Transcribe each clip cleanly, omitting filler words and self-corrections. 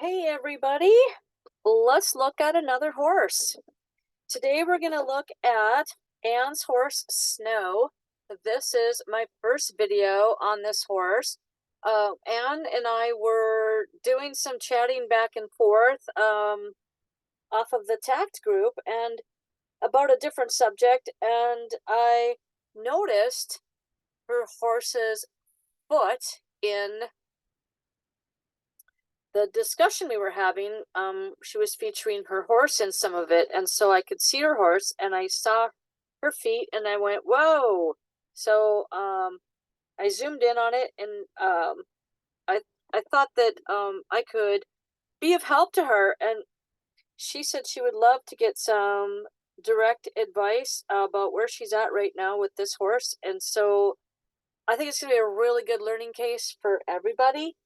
Hey everybody, let's look at another horse. Today we're going to look at Anne's horse, Snow. This is my first video on this horse. Anne and I were doing some chatting back and forth off of the tact group and about a different subject, and I noticed her horse's foot in the discussion we were having. She was featuring her horse in some of it, and so I could see her horse and I saw her feet and I went, whoa. So I zoomed in on it, and I thought that I could be of help to her, and she said she would love to get some direct advice about where she's at right now with this horse. And so I think it's going to be a really good learning case for everybody.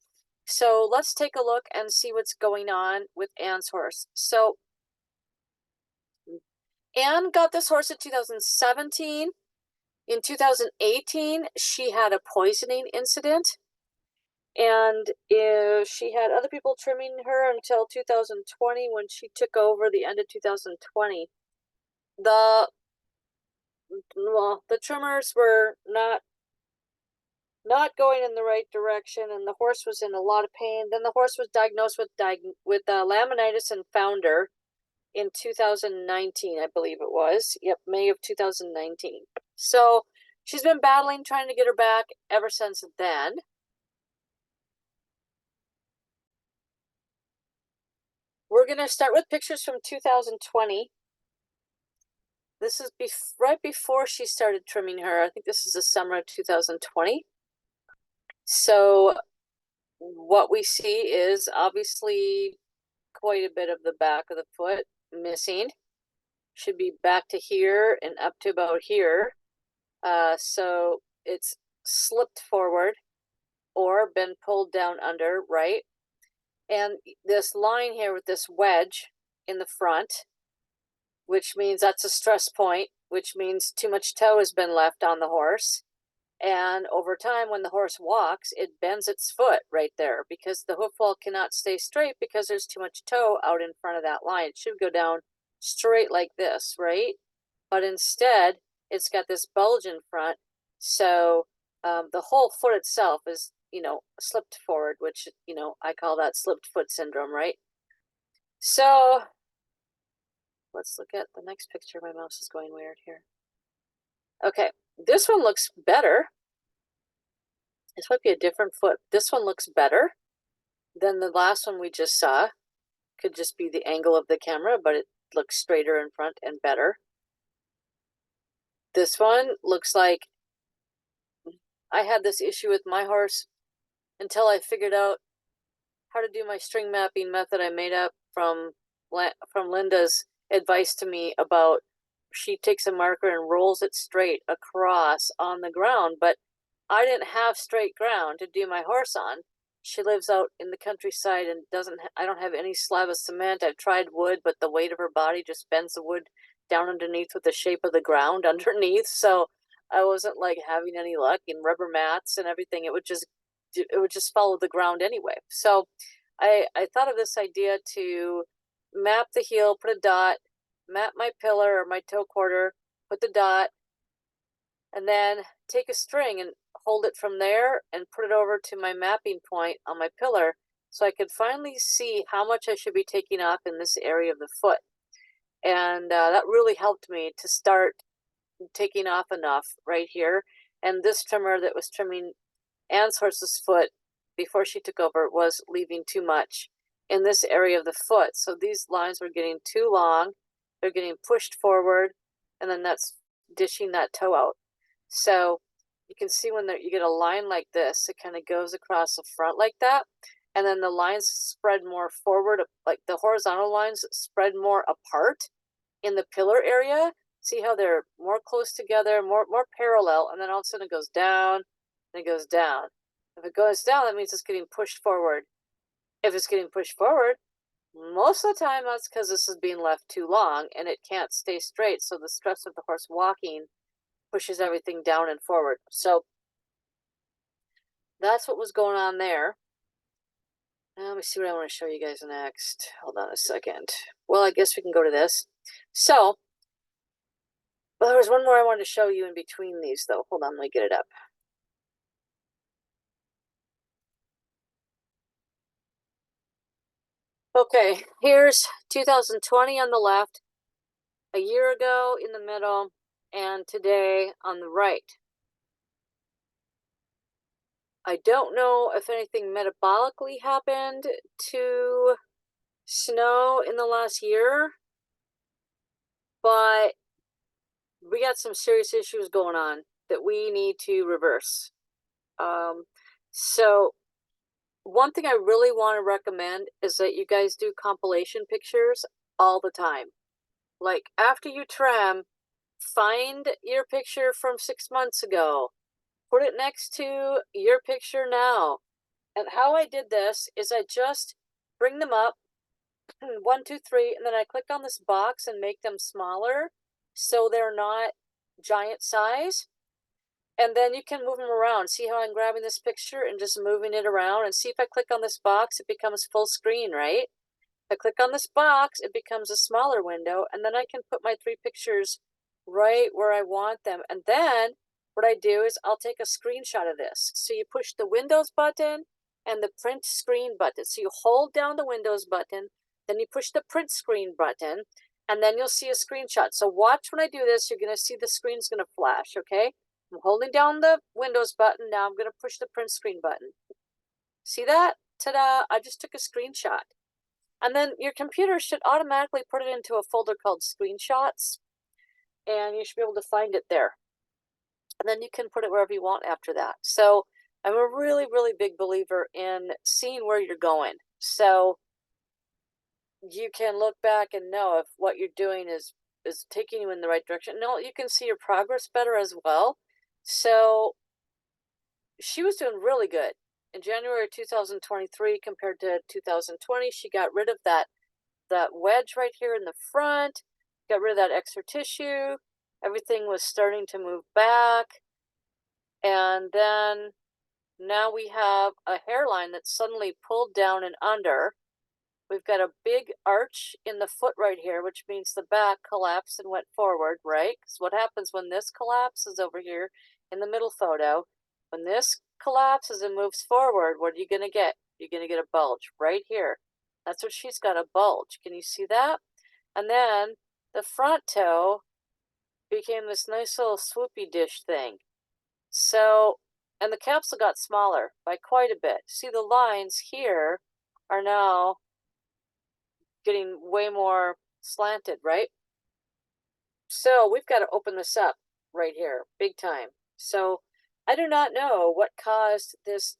So let's take a look and see what's going on with Anne's horse. So Anne got this horse in 2017. In 2018, she had a poisoning incident, and she had other people trimming her until 2020 when she took over the end of 2020. The trimmers were not going in the right direction, and the horse was in a lot of pain. Then the horse was diagnosed with laminitis and founder in 2019, I believe it was. Yep, May of 2019. So she's been battling, trying to get her back ever since then. We're going to start with pictures from 2020. This is right before she started trimming her. I think this is the summer of 2020. So what we see is obviously quite a bit of the back of the foot missing. Should be back to here and up to about here. So it's slipped forward or been pulled down under, right? And this line here with this wedge in the front, which means that's a stress point, which means too much toe has been left on the horse. And over time, when the horse walks, it bends its foot right there because the hoof wall cannot stay straight because there's too much toe out in front of that line. It should go down straight like this, right? But instead, it's got this bulge in front. So the whole foot itself is, slipped forward, which, I call that slipped foot syndrome, right? So let's look at the next picture. My mouse is going weird here. Okay, this one looks better. This might be a different foot. This one looks better than the last one we just saw. Could just be the angle of the camera, but it looks straighter in front and better. This one looks like I had this issue with my horse until I figured out how to do my string mapping method I made up from Linda's advice to me about she takes a marker and rolls it straight across on the ground, but I didn't have straight ground to do my horse on. She lives out in the countryside and I don't have any slab of cement. I've tried wood, but the weight of her body just bends the wood down underneath with the shape of the ground underneath. So I wasn't like having any luck in rubber mats and everything. It would just follow the ground anyway. So I thought of this idea to map the heel, put a dot, map my pillar or my toe quarter, put the dot, and then take a string and hold it from there and put it over to my mapping point on my pillar so I could finally see how much I should be taking off in this area of the foot. And that really helped me to start taking off enough right here. And this trimmer that was trimming Anne's horse's foot before she took over was leaving too much in this area of the foot. So these lines were getting too long. They're getting pushed forward, and then that's dishing that toe out. So you can see when you get a line like this, it kind of goes across the front like that. And then the lines spread more forward, like the horizontal lines spread more apart in the pillar area. See how they're more close together, more parallel, and then all of a sudden it goes down, and it goes down. If it goes down, that means it's getting pushed forward. If it's getting pushed forward, most of the time that's because this is being left too long and it can't stay straight. So the stress of the horse walking pushes everything down and forward. So that's what was going on there. Let me see what I want to show you guys next. Hold on a second. Well, I guess we can go to this. So, well, there was one more I wanted to show you in between these, though. Hold on, let me get it up. Okay, here's 2020 on the left, a year ago in the middle, and today on the right. I don't know if anything metabolically happened to snow in the last year, but we got some serious issues going on that we need to reverse. So one thing I really want to recommend is that you guys do compilation pictures all the time. Like after you trim, find your picture from 6 months ago, put it next to your picture now. And how I did this is I just bring them up, 1, 2, 3, and then I click on this box and make them smaller so they're not giant size. And then you can move them around. See how I'm grabbing this picture and just moving it around? And see if I click on this box, it becomes full screen, right? If I click on this box, it becomes a smaller window. And then I can put my 3 pictures right where I want them. And then what I do is I'll take a screenshot of this. So you push the Windows button and the print screen button. So you hold down the Windows button, then you push the print screen button, and then you'll see a screenshot. So watch when I do this, you're going to see the screen's going to flash, okay? I'm holding down the Windows button. Now I'm going to push the print screen button. See that? Ta-da! I just took a screenshot. And then your computer should automatically put it into a folder called screenshots, and you should be able to find it there. And then you can put it wherever you want after that. So I'm a really, really big believer in seeing where you're going. So you can look back and know if what you're doing is taking you in the right direction. No, you can see your progress better as well. So she was doing really good. In January 2023 compared to 2020, she got rid of that wedge right here in the front, got rid of that extra tissue. Everything was starting to move back. And then now we have a hairline that's suddenly pulled down and under. We've got a big arch in the foot right here, which means the back collapsed and went forward, right? Because what happens when this collapses over here in the middle photo, when this collapses and moves forward, what are you going to get? You're going to get a bulge right here. That's what she's got, a bulge. Can you see that? And then the front toe became this nice little swoopy dish thing. So, and the capsule got smaller by quite a bit. See, the lines here are now getting way more slanted, right? So we've got to open this up right here, big time. So I do not know what caused this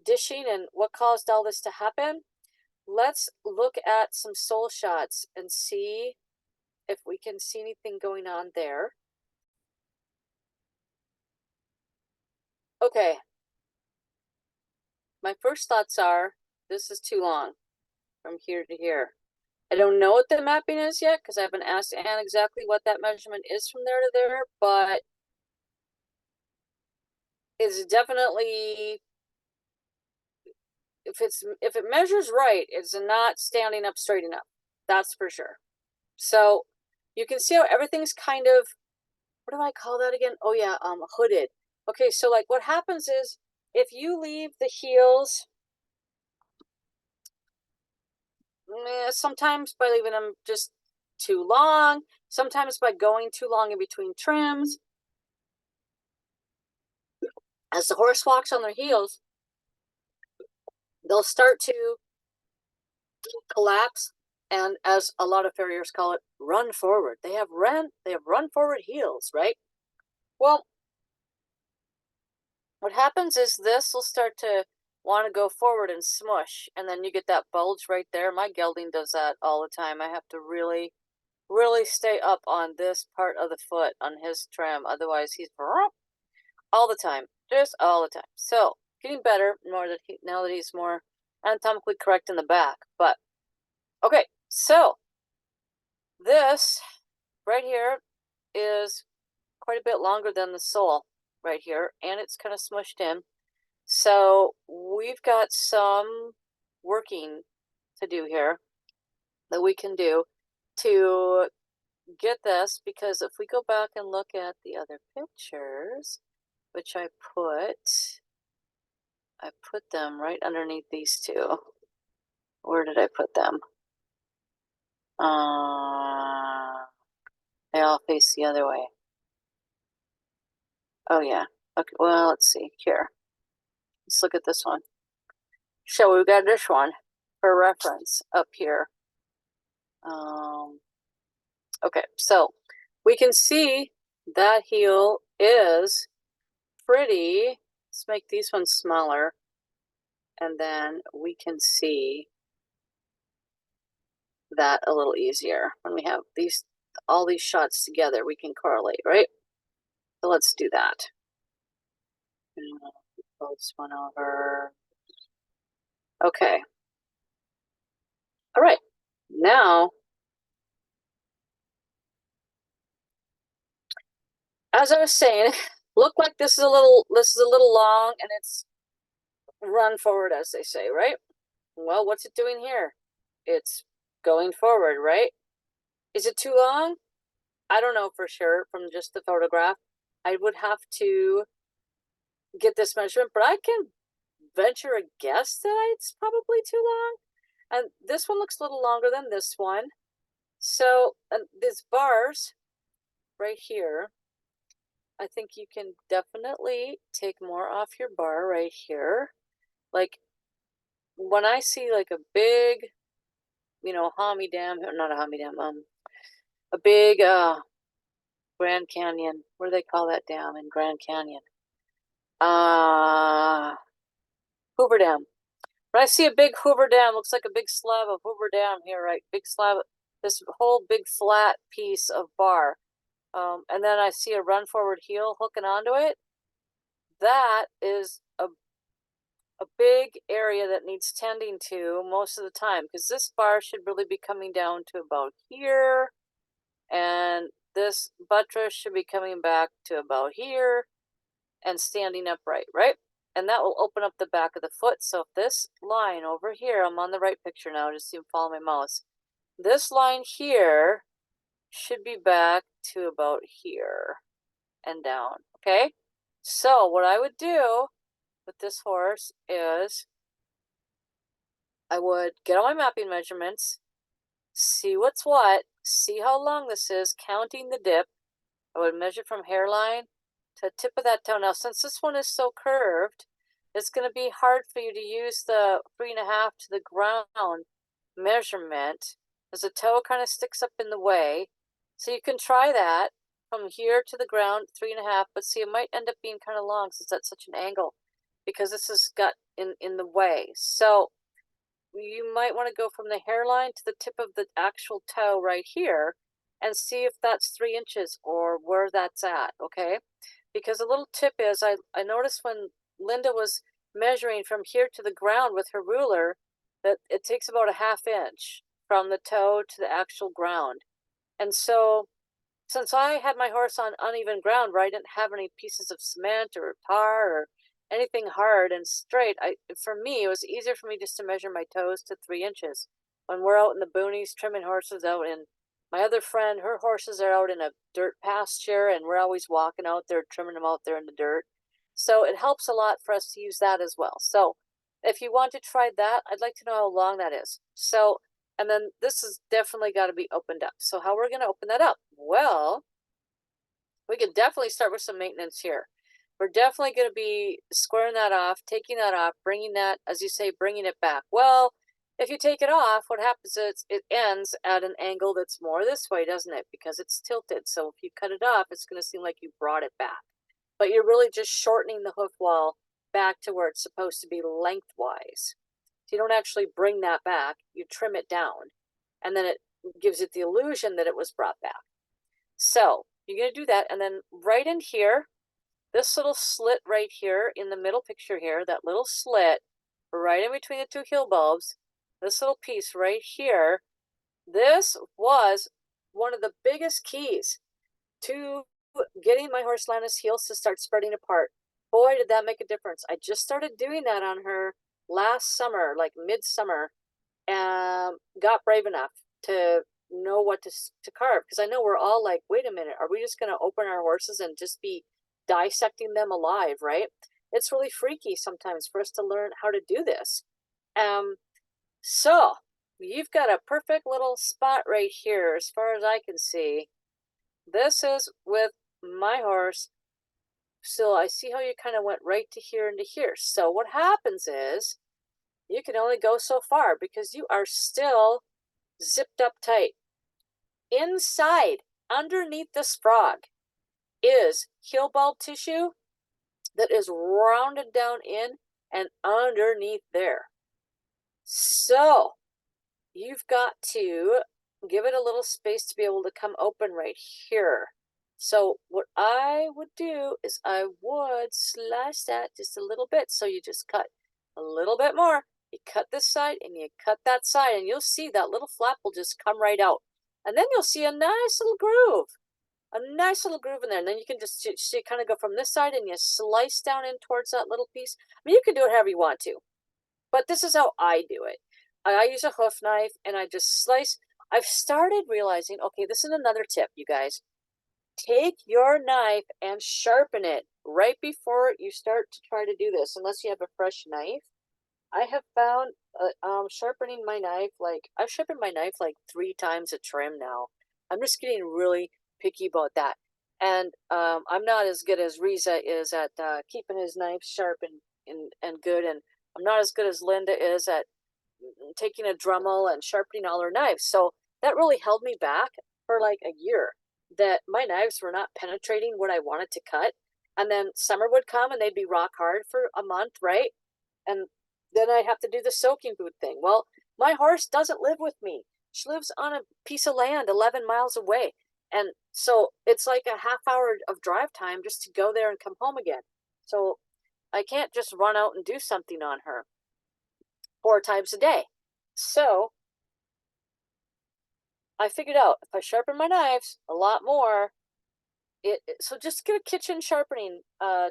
dishing and what caused all this to happen. Let's look at some sole shots and see if we can see anything going on there. Okay. My first thoughts are, this is too long from here to here. I don't know what the mapping is yet because I haven't asked Anne exactly what that measurement is from there to there, but it's definitely, if it measures right, it's not standing up straight enough. That's for sure. So you can see how everything's kind of, what do I call that again? Oh yeah, hooded. Okay, so like what happens is if you leave the heels, sometimes by leaving them just too long, sometimes by going too long in between trims, as the horse walks on their heels, they'll start to collapse, and as a lot of farriers call it, run forward. They have run forward heels, right? Well, what happens is this will start to want to go forward and smush, and then you get that bulge right there. My gelding does that all the time. I have to really, really stay up on this part of the foot on his trim. Otherwise, he's all the time, just all the time. So getting better now that he's more anatomically correct in the back. But okay, so this right here is quite a bit longer than the sole right here, and it's kind of smushed in. So we've got some working to do here that we can do to get this, because if we go back and look at the other pictures, which I put them right underneath these two. Where did I put them? They all face the other way. Oh yeah. Okay, well, let's see here. Let's look at this one. So we've got this one for reference up here. Okay, so we can see that heel is pretty. Let's make these ones smaller, and then we can see that a little easier. When we have all these shots together, we can correlate, right? So let's do that. Pull this one over. Okay. All right. Now, as I was saying, look like this is a little long, and it's run forward, as they say, right? Well, what's it doing here? It's going forward, right? Is it too long? I don't know for sure from just the photograph. I would have to get this measurement, but I can venture a guess that it's probably too long. And this one looks a little longer than this one. So these bars right here, I think you can definitely take more off your bar right here. Like when I see like a big, Homie Dam, not a Homie Dam, a big Grand Canyon. What do they call that dam in Grand Canyon? Hoover Dam. When I see a big Hoover Dam, looks like a big slab of Hoover Dam here, right? Big slab, this whole big flat piece of bar. And then I see a run forward heel hooking onto it. That is a big area that needs tending to most of the time, because this bar should really be coming down to about here, and this buttress should be coming back to about here and standing upright, right? And that will open up the back of the foot. So if this line over here, I'm on the right picture now, just so you can follow my mouse. This line here should be back to about here and down, okay? So what I would do with this horse is I would get all my mapping measurements, see what's what, see how long this is, counting the dip. I would measure from hairline to tip of that toe. Now, since this one is so curved, it's going to be hard for you to use the 3.5 to the ground measurement, as the toe kind of sticks up in the way. So you can try that from here to the ground, 3.5, but see, it might end up being kind of long since that's such an angle, because this has got in the way. So you might want to go from the hairline to the tip of the actual toe right here and see if that's 3 inches or where that's at, okay? Because a little tip is, I noticed when Linda was measuring from here to the ground with her ruler, that it takes about a 1/2 inch from the toe to the actual ground. And so, since I had my horse on uneven ground where I didn't have any pieces of cement or tar or anything hard and straight, for me, it was easier for me just to measure my toes to 3 inches. When we're out in the boonies trimming horses out in, my other friend, her horses are out in a dirt pasture, and we're always walking out there, trimming them out there in the dirt. So it helps a lot for us to use that as well. So if you want to try that, I'd like to know how long that is. So, and then this has definitely got to be opened up. So how we're going to open that up? Well, we can definitely start with some maintenance here. We're definitely going to be squaring that off, taking that off, bringing that, as you say, bringing it back. Well, if you take it off, what happens is it ends at an angle that's more this way, doesn't it? Because it's tilted. So if you cut it off, it's going to seem like you brought it back. But you're really just shortening the hoof wall back to where it's supposed to be lengthwise. So you don't actually bring that back, you trim it down, and then it gives it the illusion that it was brought back. So you're going to do that, and then right in here, this little slit right here in the middle picture here, that little slit right in between the 2 heel bulbs, this little piece right here, this was one of the biggest keys to getting my horse Lana's heels to start spreading apart. Boy, did that make a difference. I just started doing that on her last summer, like midsummer, got brave enough to know what to carve, because I know we're all like, wait a minute, are we just going to open our horses and just be dissecting them alive, right? It's really freaky sometimes for us to learn how to do this. So you've got a perfect little spot right here as far as I can see. This is with my horse. So I see how you kind of went right to here and to here. So what happens is you can only go so far because you are still zipped up tight. Inside, underneath this frog, is heel bulb tissue that is rounded down in and underneath there. So you've got to give it a little space to be able to come open right here. So what I would do is I would slice that just a little bit. So you just cut a little bit more. You cut this side and you cut that side, and you'll see that little flap will just come right out. And then you'll see a nice little groove. A nice little groove in there. And then you can just kind of go from this side and you slice down in towards that little piece. I mean, you can do it however you want to, but this is how I do it. I use a hoof knife and I just slice. I've started realizing, okay, this is another tip, you guys. Take your knife and sharpen it right before you start to try to do this, unless you have a fresh knife. I have found sharpening my knife, like I've sharpened my knife like 3 times a trim now. I'm just getting really picky about that. And I'm not as good as Riza is at keeping his knife sharp and good. And I'm not as good as Linda is at taking a Dremel and sharpening all her knives. So that really held me back for like a year, that my knives were not penetrating what I wanted to cut. And then summer would come and they'd be rock hard for a month, right? And then I have to do the soaking boot thing. Well, my horse doesn't live with me. She lives on a piece of land 11 miles away. And so it's like a half hour of drive time just to go there and come home again. So I can't just run out and do something on her 4 times a day. So I figured out if I sharpen my knives a lot more, so just get a kitchen sharpening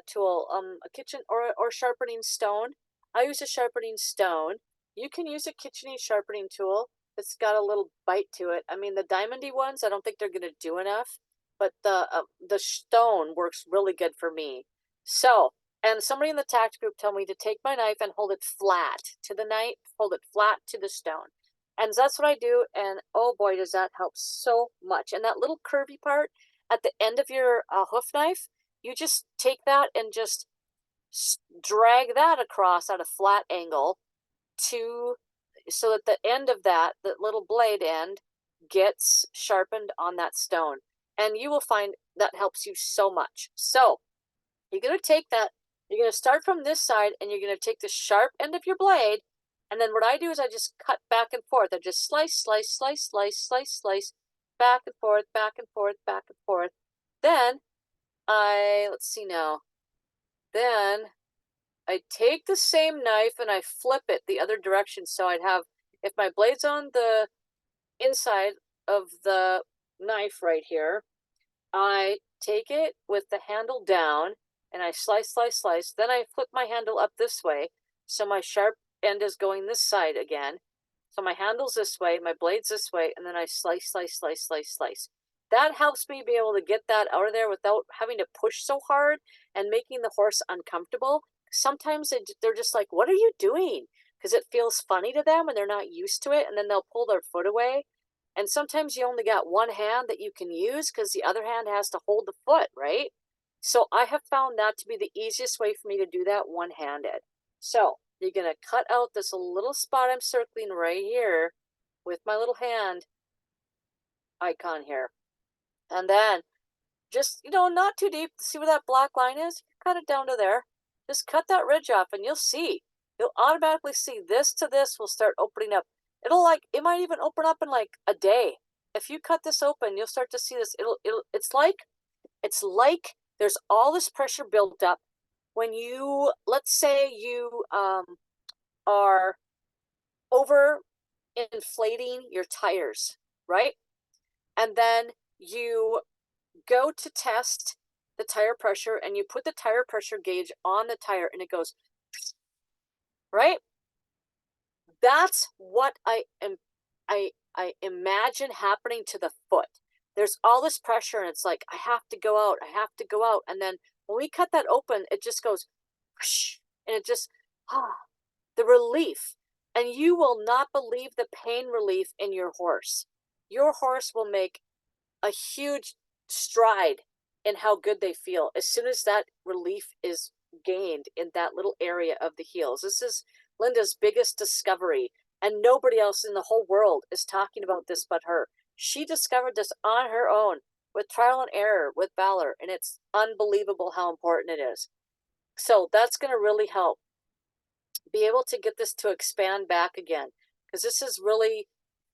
tool, a kitchen or sharpening stone. I use a sharpening stone. You can use a kitchen sharpening tool that's got a little bite to it. I mean, the diamondy ones, I don't think they're going to do enough, but the stone works really good for me. So, and somebody in the tact group told me to take my knife and hold it flat to the knife, hold it flat to the stone. And that's what I do, and oh boy, does that help so much. And that little curvy part at the end of your hoof knife, you just take that and just drag that across at a flat angle to, so that the end of that, the little blade end, gets sharpened on that stone. And you will find that helps you so much. So you're going to take that, you're going to start from this side, and you're going to take the sharp end of your blade. And then what I do is I just cut back and forth. I just slice, slice, slice, slice, slice, slice, back and forth, back and forth, back and forth. Then let's see now. Then I take the same knife and I flip it the other direction. So I'd have, if my blade's on the inside of the knife right here, I take it with the handle down and I slice, slice, slice. Then I flip my handle up this way. So my sharp end is going this side again. So my handle's this way, my blade's this way, and then I slice, slice, slice, slice, slice. That helps me be able to get that out of there without having to push so hard and making the horse uncomfortable. Sometimes they're just like, what are you doing? Because it feels funny to them and they're not used to it, and then they'll pull their foot away. And sometimes you only got one hand that you can use because the other hand has to hold the foot, right? So I have found that to be the easiest way for me to do that one-handed. So you're going to cut out this little spot I'm circling right here with my little hand icon here. And then just, not too deep. See where that black line is? Cut it down to there. Just cut that ridge off and you'll see. You'll automatically see this to this will start opening up. It might even open up in like a day. If you cut this open, you'll start to see this. It's like there's all this pressure built up when you, let's say you are over inflating your tires, right? And then you go to test the tire pressure and you put the tire pressure gauge on the tire and it goes, right? that's what I imagine happening to the foot. There's all this pressure, and it's like, I have to go out, I have to go out. And then when we cut that open, it just goes whoosh, and it just, the relief. And you will not believe the pain relief in your horse. Your horse will make a huge stride in how good they feel as soon as that relief is gained in that little area of the heels. This is Linda's biggest discovery, and nobody else in the whole world is talking about this but her. She discovered this on her own with trial and error with Valor, and it's unbelievable how important it is. So that's going to really help be able to get this to expand back again, because this is really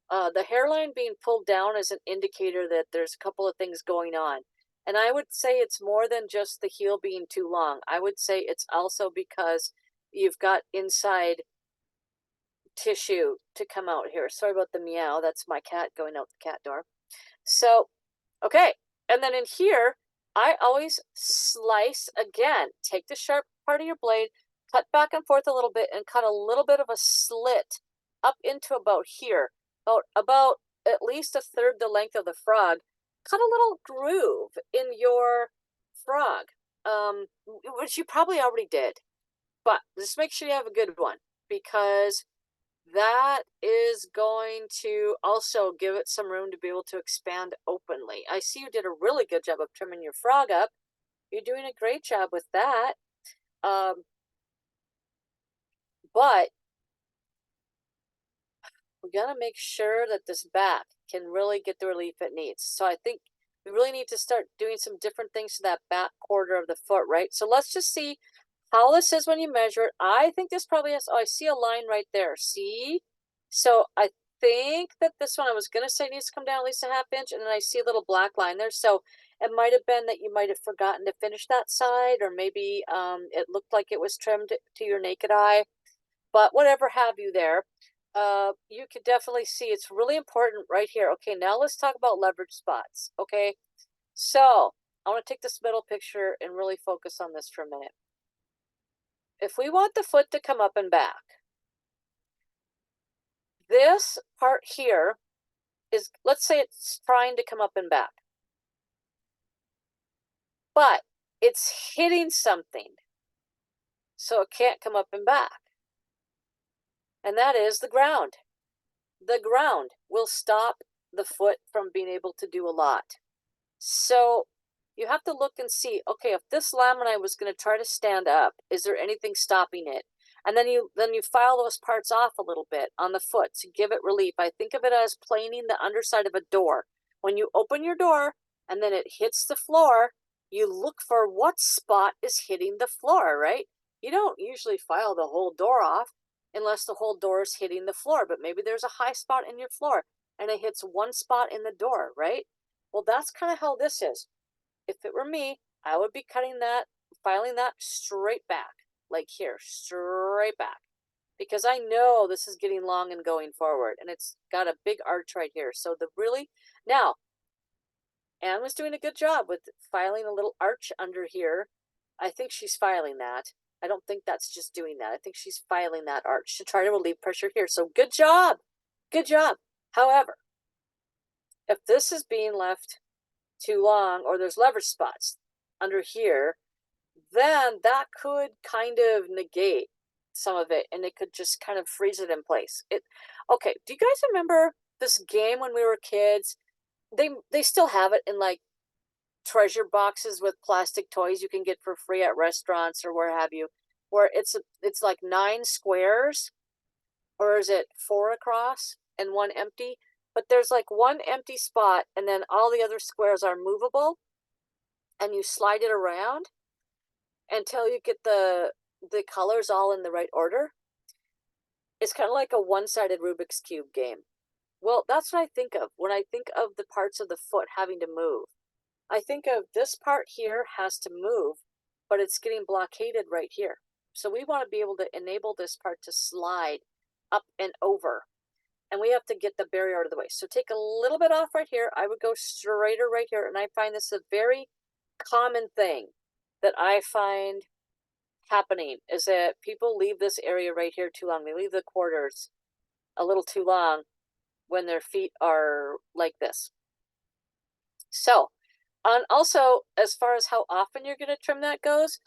the hairline being pulled down is an indicator that there's a couple of things going on. And I would say it's more than just the heel being too long. I would say it's also because you've got inside tissue to come out here. Sorry about the meow. That's my cat going out the cat door. So, okay. And then in here, I always slice again. Take the sharp part of your blade, cut back and forth a little bit, and cut a little bit of a slit up into about here. About at least a third the length of the frog. Cut a little groove in your frog, which you probably already did, but just make sure you have a good one, because that is going to also give it some room to be able to expand openly. I see you did a really good job of trimming your frog up. You're doing a great job with that. But we got to make sure that this back can really get the relief it needs. So I think we really need to start doing some different things to that back quarter of the foot, right? So let's just see how this is when you measure it. I think this probably has, I see a line right there. See? So I think that this one, I was going to say needs to come down at least a half inch, and then I see a little black line there. So it might have been that you might have forgotten to finish that side, or maybe it looked like it was trimmed to your naked eye, but whatever have you there. You could definitely see it's really important right here. Okay, now let's talk about leverage spots. Okay, so I want to take this middle picture and really focus on this for a minute. If we want the foot to come up and back, this part here is, let's say it's trying to come up and back, but it's hitting something, so it can't come up and back. And that is the ground. The ground will stop the foot from being able to do a lot. So you have to look and see, okay, if this lamina was going to try to stand up, is there anything stopping it? And then you file those parts off a little bit on the foot to give it relief. I think of it as planing the underside of a door. When you open your door and then it hits the floor, you look for what spot is hitting the floor, right? You don't usually file the whole door off unless the whole door is hitting the floor, but maybe there's a high spot in your floor and it hits one spot in the door, right? Well, that's kind of how this is. If it were me, I would be cutting that, filing that straight back, like here, straight back, because I know this is getting long and going forward, and it's got a big arch right here. So now, Anne was doing a good job with filing a little arch under here. I think she's filing that. I don't think that's just doing that. I think she's filing that arch to try to relieve pressure here. So good job. Good job. However, if this is being left too long, or there's leverage spots under here, then that could kind of negate some of it, and it could just kind of freeze it in place. Okay, do you guys remember this game when we were kids? They still have it in like treasure boxes with plastic toys you can get for free at restaurants or where have you, where it's like 9 squares, or is it 4 across and 1 empty? But there's like 1 empty spot, and then all the other squares are movable, and you slide it around until you get the colors all in the right order. It's kind of like a one-sided Rubik's Cube game. Well, that's what I think of when I think of the parts of the foot having to move. I think of this part here has to move, but it's getting blockaded right here. So we want to be able to enable this part to slide up and over. And we have to get the barrier out of the way. So take a little bit off right here. I would go straighter right here. And I find this a very common thing that I find happening, is that people leave this area right here too long. They leave the quarters a little too long when their feet are like this. So, also, as far as how often you're going to trim that goes,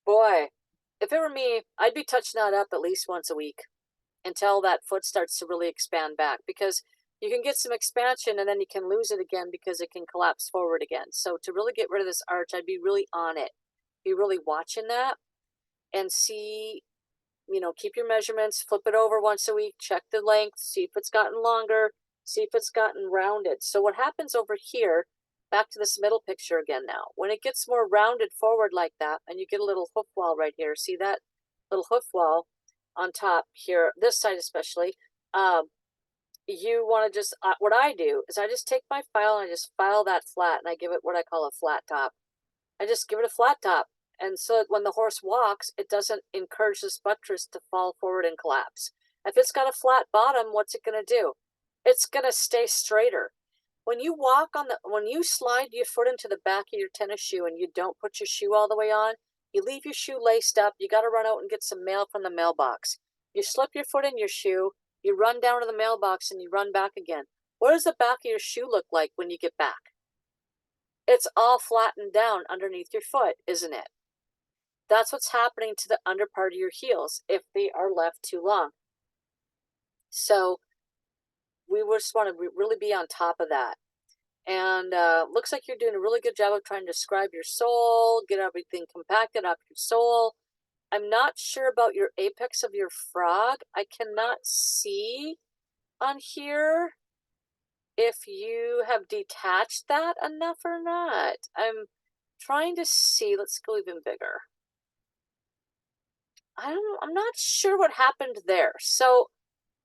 boy, if it were me, I'd be touching that up at least once a week until that foot starts to really expand back, because you can get some expansion and then you can lose it again because it can collapse forward again. So to really get rid of this arch, I'd be really on it, be really watching that and see, keep your measurements, flip it over once a week, check the length, see if it's gotten longer, see if it's gotten rounded. So what happens over here, back to this middle picture again now, when it gets more rounded forward like that, and you get a little hoof wall right here, see that little hoof wall on top here, this side especially, you want to just, what I do is I just take my file and I just file that flat and I give it what I call a flat top. I just give it a flat top. And so that when the horse walks, it doesn't encourage this buttress to fall forward and collapse. If it's got a flat bottom, what's it going to do? It's going to stay straighter. When you when you slide your foot into the back of your tennis shoe and you don't put your shoe all the way on, you leave your shoe laced up, you got to run out and get some mail from the mailbox. You slip your foot in your shoe, you run down to the mailbox and you run back again. What does the back of your shoe look like when you get back? It's all flattened down underneath your foot, isn't it? That's what's happening to the under part of your heels if they are left too long. So we just want to really be on top of that. And looks like you're doing a really good job of trying to describe your sole, get everything compacted up your sole. I'm not sure about your apex of your frog. I cannot see on here if you have detached that enough or not. I'm trying to see. Let's go even bigger. I'm not sure what happened there. So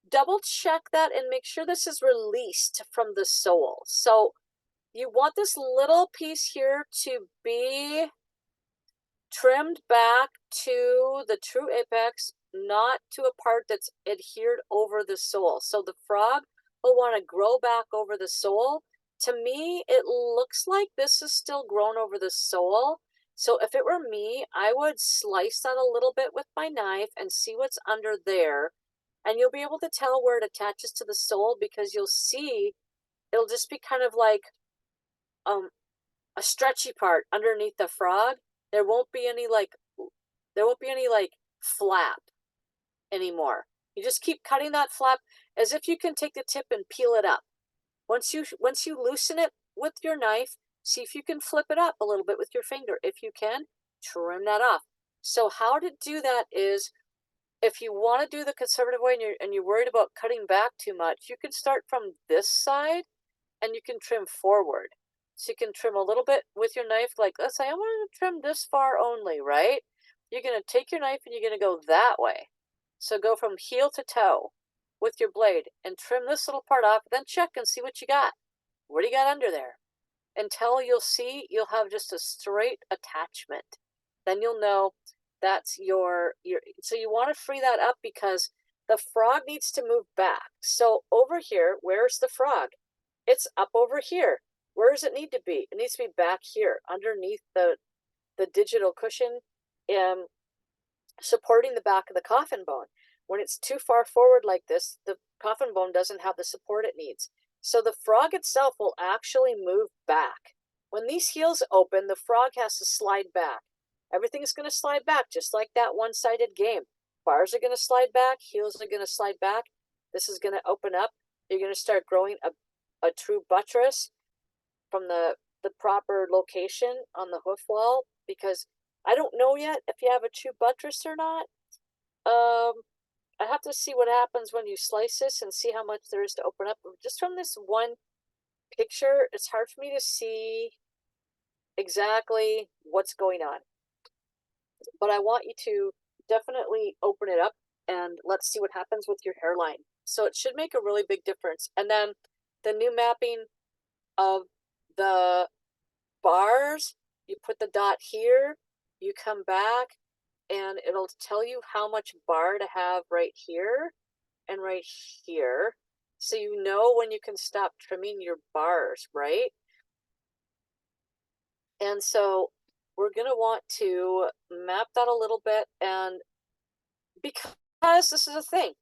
double check that and make sure this is released from the sole. So you want this little piece here to be trimmed back to the true apex, not to a part that's adhered over the sole. So the frog will want to grow back over the sole. To me, it looks like this is still grown over the sole. So if it were me, I would slice that a little bit with my knife and see what's under there. And you'll be able to tell where it attaches to the sole, because you'll see it'll just be kind of like a stretchy part underneath the frog. There won't be any like flap anymore. You just keep cutting that flap as if you can take the tip and peel it up. Once you loosen it with your knife, see if you can flip it up a little bit with your finger. If you can, trim that off. So how to do that is, if you want to do the conservative way and you're worried about cutting back too much, you can start from this side and you can trim forward. So you can trim a little bit with your knife, like let's say I want to trim this far only, right? You're going to take your knife and you're going to go that way. So go from heel to toe with your blade and trim this little part off, then check and see what you got. What do you got under there? Until you'll have just a straight attachment. Then you'll know that's your so you want to free that up, because the frog needs to move back. So over here, where's the frog? It's up over here. Where does it need to be? It needs to be back here underneath the digital cushion, supporting the back of the coffin bone. When it's too far forward like this, the coffin bone doesn't have the support it needs. So the frog itself will actually move back. When these heels open, the frog has to slide back. Everything's going to slide back, just like that one-sided game. Bars are going to slide back, heels are going to slide back. This is going to open up. You're going to start growing a true buttress from the proper location on the hoof wall, because I don't know yet if you have a true buttress or not. I have to see what happens when you slice this and see how much there is to open up. Just from this one picture, it's hard for me to see exactly what's going on. But I want you to definitely open it up and let's see what happens with your hairline. So it should make a really big difference. And then the new mapping of the bars, you put the dot here, you come back, and it'll tell you how much bar to have right here and right here. So you know when you can stop trimming your bars, right? And so we're going to want to map that a little bit, and because this is a thing,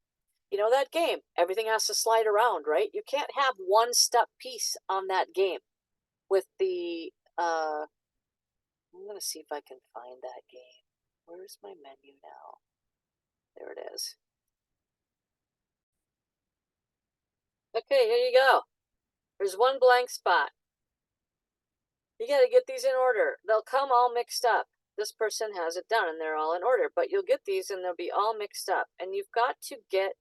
You know that game, everything has to slide around, right? You can't have one step piece on that game with the, I'm going to see if I can find that game. Where's my menu now? There it is. Okay, here you go. There's one blank spot. You got to get these in order. They'll come all mixed up. This person has it done and they're all in order, but you'll get these and they'll be all mixed up. And you've got to get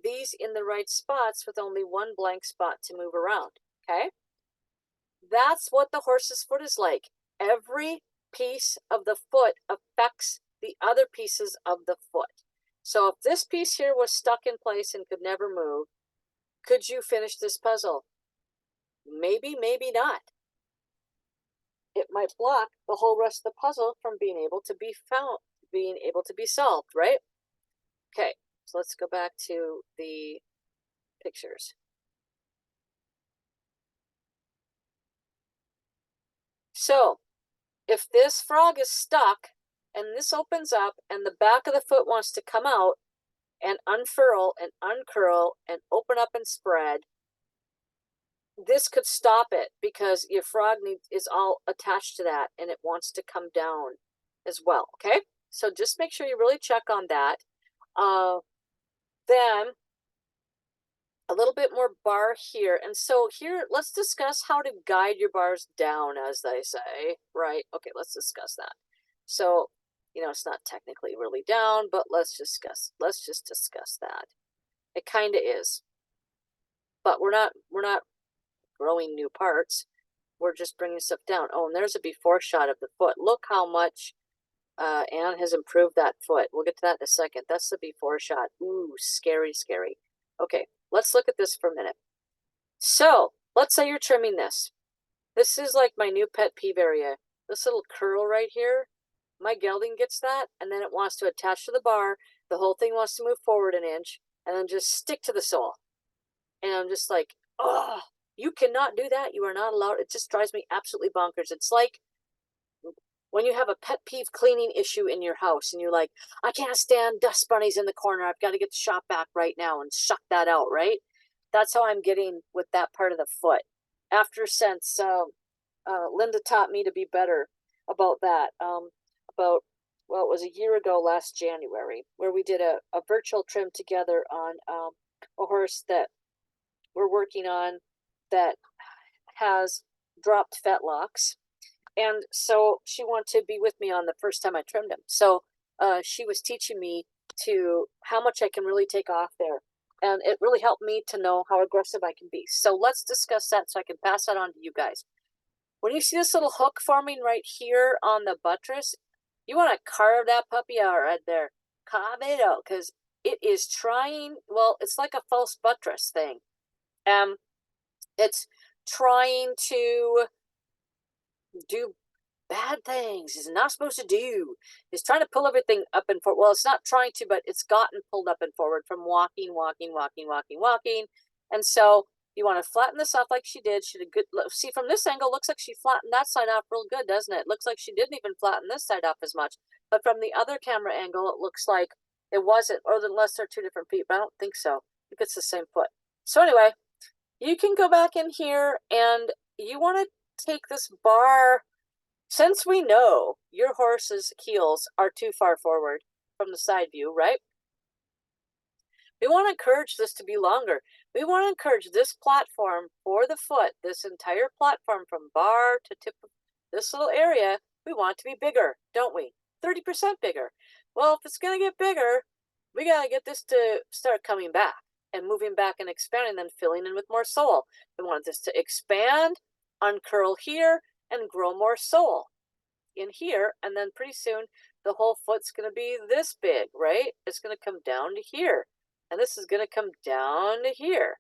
these in the right spots with only one blank spot to move around, okay? That's what the horse's foot is like. Every piece of the foot affects the other pieces of the foot. So if this piece here was stuck in place and could never move, could you finish this puzzle? Maybe, maybe not. It might block the whole rest of the puzzle from being able to be found, being able to be solved, right? Okay, so let's go back to the pictures. So if this frog is stuck and this opens up and the back of the foot wants to come out and unfurl and uncurl and open up and spread, this could stop it because your frog is all attached to that and it wants to come down as well, okay? So just make sure you really check on that. Then a little bit more bar here. And so here, let's discuss how to guide your bars down, as they say, right? Okay, let's discuss that. So, you know, it's not technically really down, but let's just discuss that. It kind of is. But we're not growing new parts. We're just bringing stuff down. Oh, and there's a before shot of the foot. Look how much Anne has improved that foot. We'll get to that in a second. That's the before shot. Ooh, scary, scary. Okay, let's look at this for a minute. So let's say you're trimming this. This is like my new pet peeve area. This little curl right here, my gelding gets that, and then it wants to attach to the bar. The whole thing wants to move forward an inch, and then just stick to the sole. And I'm just like, oh, you cannot do that. You are not allowed. It just drives me absolutely bonkers. It's like when you have a pet peeve cleaning issue in your house and you're like, I can't stand dust bunnies in the corner. I've got to get the shop vac right now and suck that out, right? That's how I'm getting with that part of the foot. Since Linda taught me to be better about that, well, it was a year ago last January, where we did a virtual trim together on a horse that we're working on that has dropped fetlocks. And so she wanted to be with me on the first time I trimmed him. So she was teaching me to how much I can really take off there. And it really helped me to know how aggressive I can be. So let's discuss that so I can pass that on to you guys. When you see this little hook forming right here on the buttress, you want to carve that puppy out right there. Carve it out, because it is trying, well, it's like a false buttress thing. It's trying to do bad things. It's not supposed to do. It's trying to pull everything up and forward. Well, it's not trying to, but it's gotten pulled up and forward from walking. And so you want to flatten this off like she did. She did good. See, from this angle, looks like she flattened that side off real good, doesn't it? Looks like she didn't even flatten this side off as much. But from the other camera angle, it looks like it wasn't, or unless they're two different feet, but I don't think so. I think it's the same foot. So anyway, you can go back in here and you want to take this bar. Since we know your horse's heels are too far forward from the side view, right? We want to encourage this to be longer. We want to encourage this platform for the foot, this entire platform from bar to tip of this little area, we want it to be bigger, don't we? 30% bigger. Well, if it's going to get bigger, we got to get this to start coming back and moving back and expanding, then filling in with more sole. We want this to expand, uncurl here, and grow more sole in here, and then pretty soon the whole foot's going to be this big, right? It's going to come down to here, and this is going to come down to here.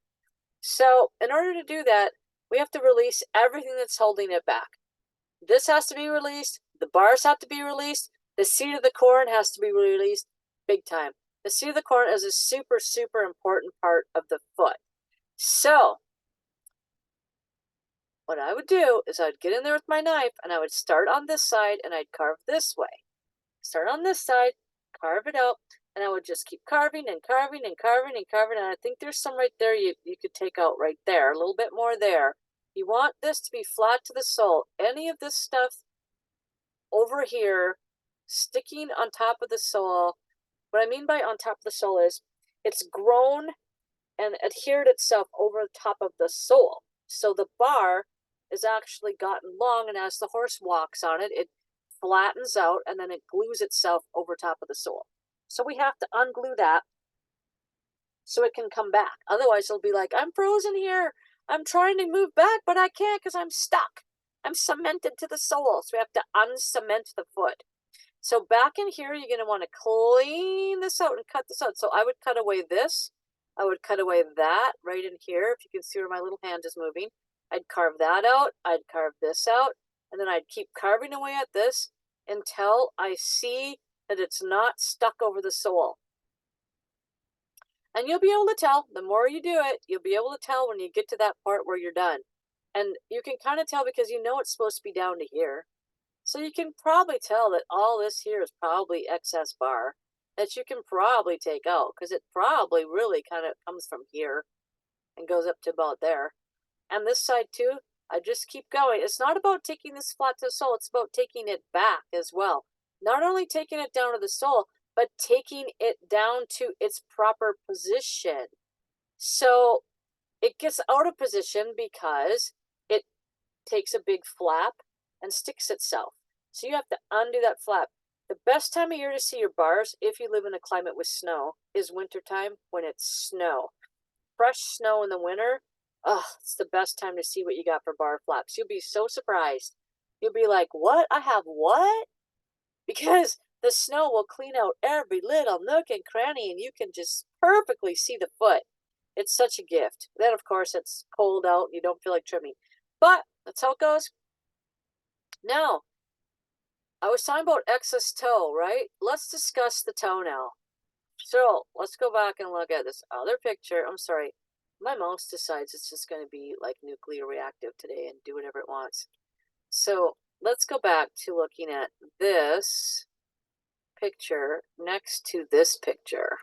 So in order to do that, we have to release everything that's holding it back. This has to be released, the bars have to be released, the seat of the corn has to be released big time. The seat of the corn is a super, super important part of the foot. So what I would do is I'd get in there with my knife and I would start on this side and I'd carve this way. Start on this side, carve it out, And I would just keep carving and carving and carving and carving. And I think there's some right there you could take out right there. A little bit more there. You want this to be flat to the sole. Any of this stuff over here sticking on top of the sole. What I mean by on top of the sole is it's grown and adhered itself over the top of the sole. So the bar is actually gotten long, and as the horse walks on it, it flattens out and then it glues itself over top of the sole. So we have to unglue that so it can come back. Otherwise, it'll be like, I'm frozen here. I'm trying to move back, but I can't because I'm stuck. I'm cemented to the sole. So we have to uncement the foot. So back in here, you're going to want to clean this out and cut this out. So I would cut away this. I would cut away that right in here. If you can see where my little hand is moving, I'd carve that out. I'd carve this out. And then I'd keep carving away at this until I see that it's not stuck over the sole. And you'll be able to tell, the more you do it, you'll be able to tell when you get to that part where you're done. And you can kind of tell because you know it's supposed to be down to here. So you can probably tell that all this here is probably excess bar that you can probably take out because it probably really kind of comes from here and goes up to about there. And this side too, I just keep going. It's not about taking this flat to the sole, it's about taking it back as well. Not only taking it down to the sole, but taking it down to its proper position. So it gets out of position because it takes a big flap and sticks itself. So you have to undo that flap. The best time of year to see your bars, if you live in a climate with snow, is wintertime when it's snow. Fresh snow in the winter, it's the best time to see what you got for bar flaps. You'll be so surprised. You'll be like, what? I have what? Because the snow will clean out every little nook and cranny and you can just perfectly see the foot. It's such a gift. Then, of course, it's cold out and you don't feel like trimming. But that's how it goes. Now, I was talking about excess toe, right? Let's discuss the toe now. So let's go back and look at this other picture. I'm sorry. My mouse decides it's just going to be like nuclear reactive today and do whatever it wants. So let's go back to looking at this picture next to this picture.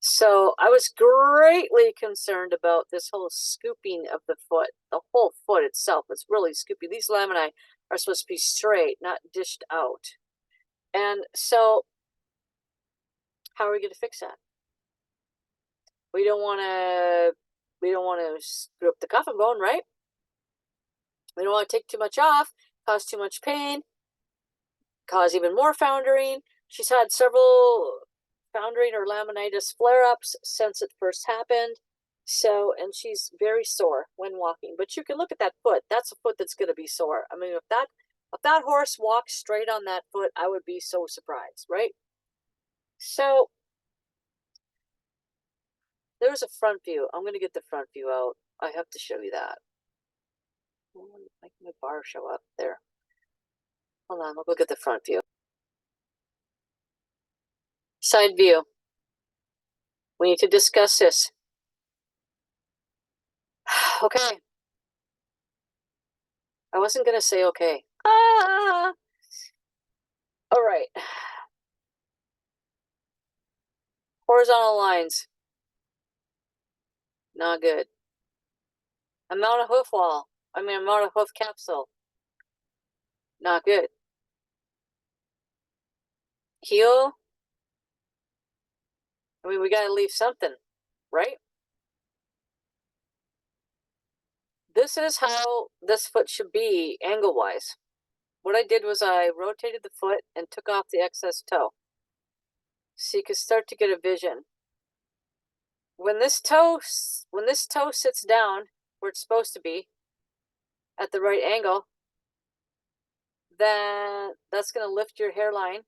So I was greatly concerned about this whole scooping of the foot. The whole foot itself is really scoopy. These lamini are supposed to be straight, not dished out. And so how are we going to fix that? We don't want to screw up the coffin bone, right? We don't want to take too much off, cause too much pain, cause even more foundering. She's had several foundering or laminitis flare-ups since it first happened. So, and she's very sore when walking. But you can look at that foot. That's a foot that's going to be sore. I mean, if that horse walks straight on that foot, I would be so surprised, right? So there's a front view. I'm going to get the front view out. I have to show you that. Make my bar show up there. Hold on, we'll look at the front view. Side view. We need to discuss this. Okay. I wasn't going to say okay. All right. Horizontal lines. Not good. Amount of hoof wall. Amount of hoof capsule. Not good. Heel. We got to leave something, right? This is how this foot should be angle-wise. What I did was I rotated the foot and took off the excess toe. So you can start to get a vision. When this toe sits down where it's supposed to be at the right angle, then that's going to lift your hairline,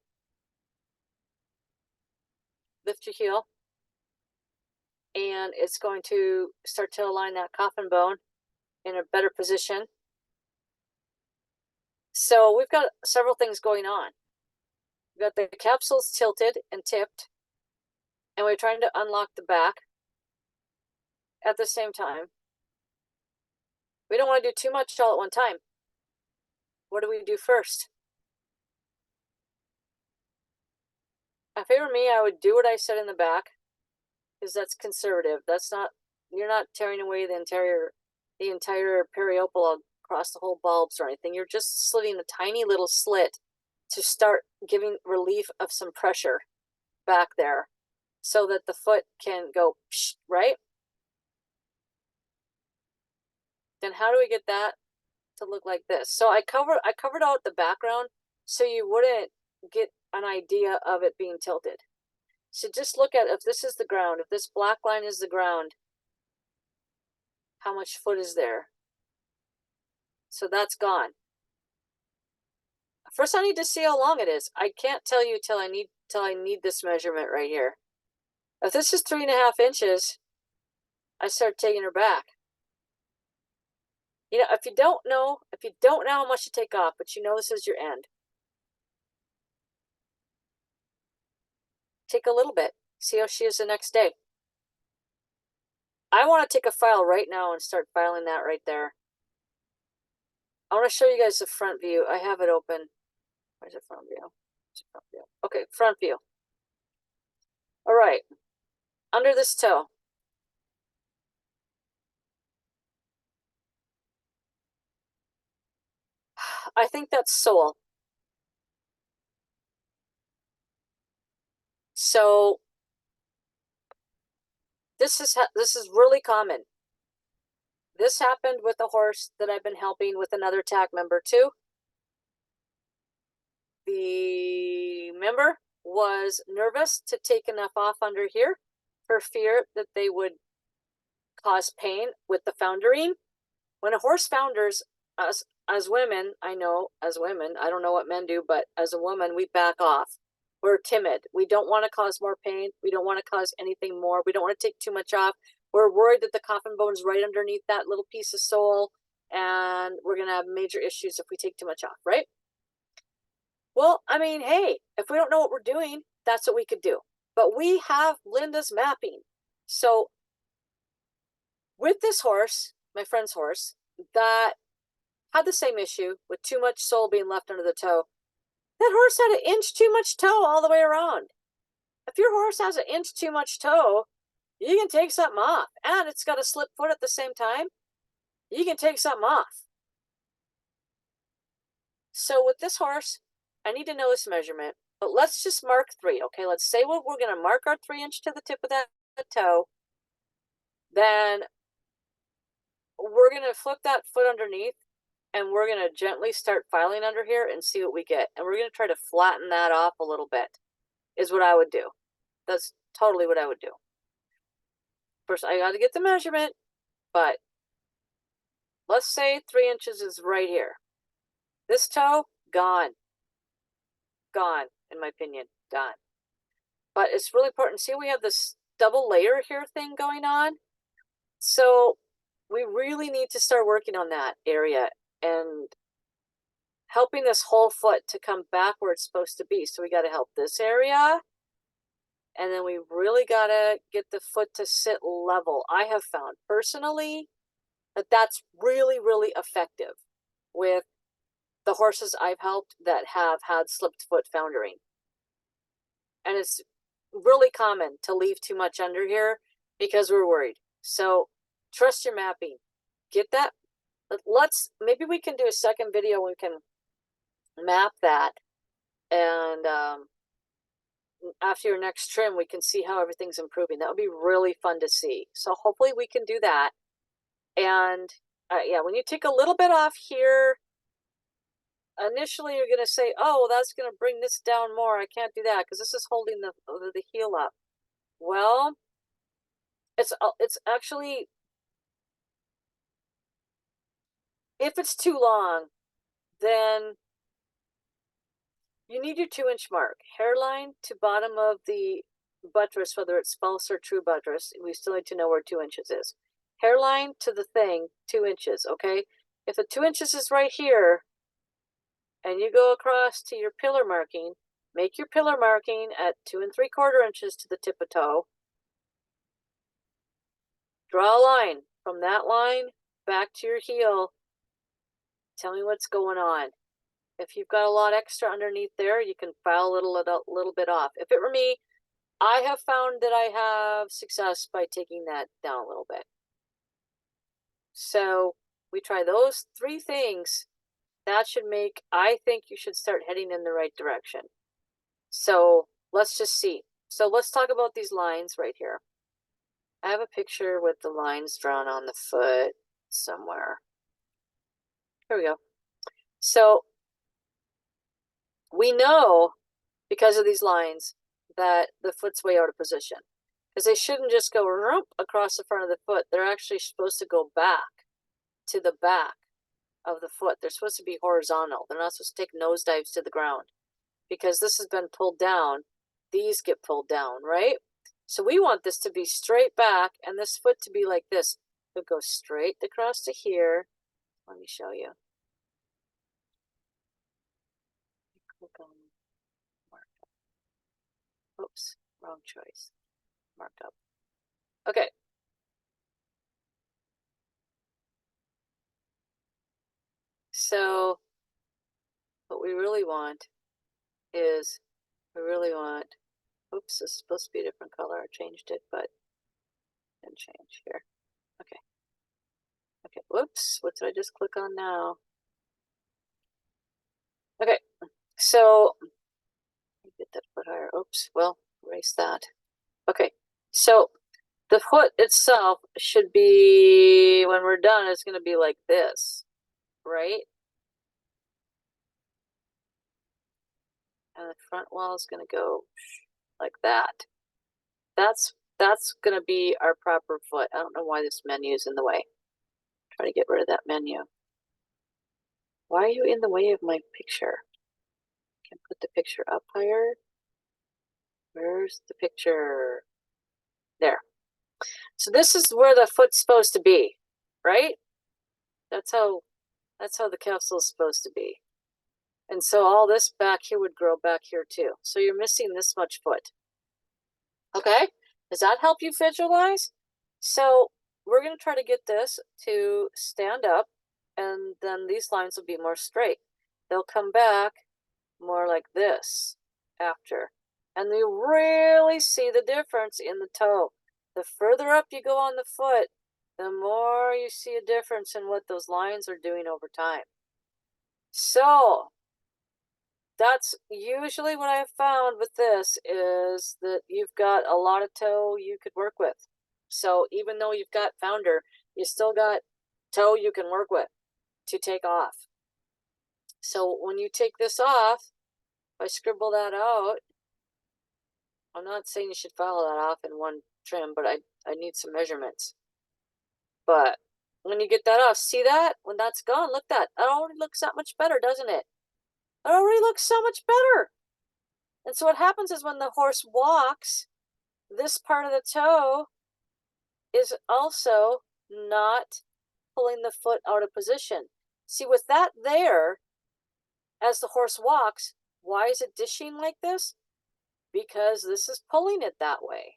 lift your heel, and it's going to start to align that coffin bone in a better position. So we've got several things going on. We've got the capsules tilted and tipped, and we're trying to unlock the back at the same time. We don't want to do too much all at one time. What do we do first? If it were me, I would do what I said in the back, because that's conservative. That's not, you're not tearing away the entire periopal across the whole bulbs or anything. You're just slitting a tiny little slit to start giving relief of some pressure back there so that the foot can go, right? Then how do we get that to look like this? So I covered out the background so you wouldn't get an idea of it being tilted. So just look at, if this is the ground, if this black line is the ground, how much foot is there? So that's gone. First, I need to see how long it is. I can't tell you till I need this measurement right here. If this is 3.5 inches, I start taking her back. You know, if you don't know how much to take off, but you know this is your end, take a little bit. See how she is the next day. I want to take a file right now and start filing that right there. I want to show you guys the front view. I have it open. Where's the front view? Front view. Okay, front view. All right, under this toe. I think that's sole. So this is really common. This happened with a horse that I've been helping with another TAC member too. The member was nervous to take enough off under here for fear that they would cause pain with the foundering. When a horse founders, us as women, I know as women, I don't know what men do, but as a woman, we back off. We're timid. We don't want to cause more pain. We don't want to cause anything more. We don't want to take too much off. We're worried that the coffin bone's right underneath that little piece of sole, and we're going to have major issues if we take too much off, right? Well, I mean, hey, if we don't know what we're doing, that's what we could do. But we have Linda's mapping. So with this horse, my friend's horse, that had the same issue with too much sole being left under the toe. That horse had 1 inch too much toe all the way around. If your horse has 1 inch too much toe, you can take something off. And it's got a slip foot at the same time. You can take something off. So with this horse, I need to know this measurement. But let's just mark 3, okay? Let's say we're going to mark our 3 inch to the tip of that toe. Then we're going to flip that foot underneath, and we're going to gently start filing under here and see what we get. And we're going to try to flatten that off a little bit, is what I would do. That's totally what I would do. First, I got to get the measurement, but let's say 3 inches is right here. This toe, gone. Gone, in my opinion, gone. But it's really important. See, we have this double layer here thing going on. So we really need to start working on that area and helping this whole foot to come back where it's supposed to be. So we got to help this area. And then we really got to get the foot to sit level. I have found personally that that's really, really effective with the horses I've helped that have had slipped foot foundering. And it's really common to leave too much under here because we're worried. So trust your mapping. Get that. Maybe we can do a second video. We can map that. And after your next trim, we can see how everything's improving. That would be really fun to see. So hopefully we can do that. And yeah, when you take a little bit off here, initially you're going to say, oh, that's going to bring this down more. I can't do that because this is holding the heel up. Well, it's actually, if it's too long, then you need your 2 inch mark. Hairline to bottom of the buttress, whether it's false or true buttress, we still need to know where 2 inches is. Hairline to the thing, 2 inches, okay? If the 2 inches is right here, and you go across to your pillar marking, make your pillar marking at 2 3/4 inches to the tip of toe. Draw a line from that line back to your heel. Tell me what's going on. If you've got a lot extra underneath there, you can file a little bit off. If it were me, I have found that I have success by taking that down a little bit. So we try those 3 things. That should make, I think you should start heading in the right direction. So let's just see. So let's talk about these lines right here. I have a picture with the lines drawn on the foot somewhere. Here we go. So we know because of these lines that the foot's way out of position, because they shouldn't just go across the front of the foot. They're actually supposed to go back to the back of the foot. They're supposed to be horizontal. They're not supposed to take nosedives to the ground, because this has been pulled down. These get pulled down, right? So we want this to be straight back and this foot to be like this. It goes straight across to here. Let me show you. Click on markup. Oops, wrong choice. Markup. Okay. So what we really want is, oops, this is supposed to be a different color. I changed it, but didn't change here. Okay. Okay, whoops, what did I just click on now? Okay, so get that foot higher. Oops, well, erase that. Okay, so the foot itself should be, when we're done, it's going to be like this, right? And the front wall is going to go like that. That's going to be our proper foot. I don't know why this menu is in the way. Try to get rid of that menu. Why are you in the way of my picture? Can I put the picture up higher? Where's the picture? There. So this is where the foot's supposed to be, right? That's how the capsule is supposed to be. And so all this back here would grow back here too. So you're missing this much foot. Okay? Does that help you visualize? So we're going to try to get this to stand up, and then these lines will be more straight. They'll come back more like this after. And you really see the difference in the toe. The further up you go on the foot, the more you see a difference in what those lines are doing over time. So that's usually what I've found with this, is that you've got a lot of toe you could work with. So even though you've got founder, you still got toe you can work with to take off. So when you take this off, if I scribble that out, I'm not saying you should file that off in one trim, but I need some measurements. But when you get that off, see that? When that's gone, look that. It already looks that much better, doesn't it? It already looks so much better. And so what happens is when the horse walks, this part of the toe is also not pulling the foot out of position. See, with that there, as the horse walks, why is it dishing like this? Because this is pulling it that way.